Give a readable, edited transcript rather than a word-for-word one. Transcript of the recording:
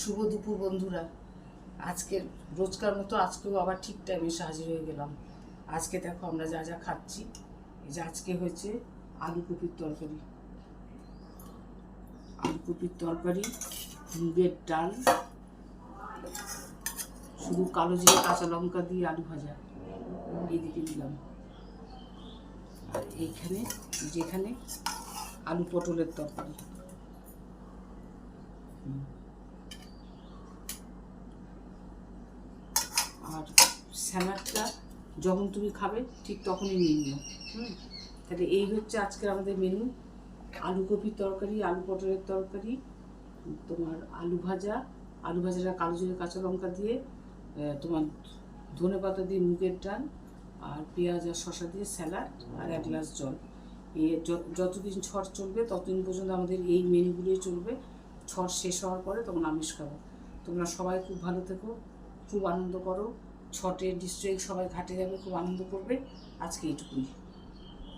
শুভ দুপুর বন্ধুরা। আজকের রোজকার মতো আজকেও আবার ঠিক টাইমে এসে হাজির হয়ে গেলাম। আজকে দেখো আমরা যা যা খাচ্ছি। এই যে আজকে হয়েছে আলু কপির তরকারি, মুগের ডাল, শুধু কালো জিরে কাঁচা লঙ্কা দিয়ে আলু ভাজা এইদিকে দিলাম, আর যেখানে আলু পটলের তরকারি। আর স্যালাডটা যখন তুমি খাবে ঠিক তখনই নিয়ে নিও। তাহলে এই হচ্ছে আজকের আমাদের মেনু। আলু কপির তরকারি, আলু পটলের তরকারি, তোমার আলু ভাজাটা কালো জিরে কাঁচা লঙ্কা দিয়ে, তোমার ধনেপাতা দিয়ে মুগের ডাল, আর পেঁয়াজ আর শসা দিয়ে স্যালাড, আর 1 গ্লাস জল। যতদিন ছট চলবে ততদিন পর্যন্ত আমাদের এই মেনুগুলোই চলবে। ছট শেষ হওয়ার পরে তখন আমিষ খাবো। তোমরা সবাই খুব ভালো থেকো, খুব আনন্দ করো। ছটের ডিস্ট্রিক্ট সবাই ঘাটে যাবে, খুব আনন্দ করবে। আজকে এইটুকুই।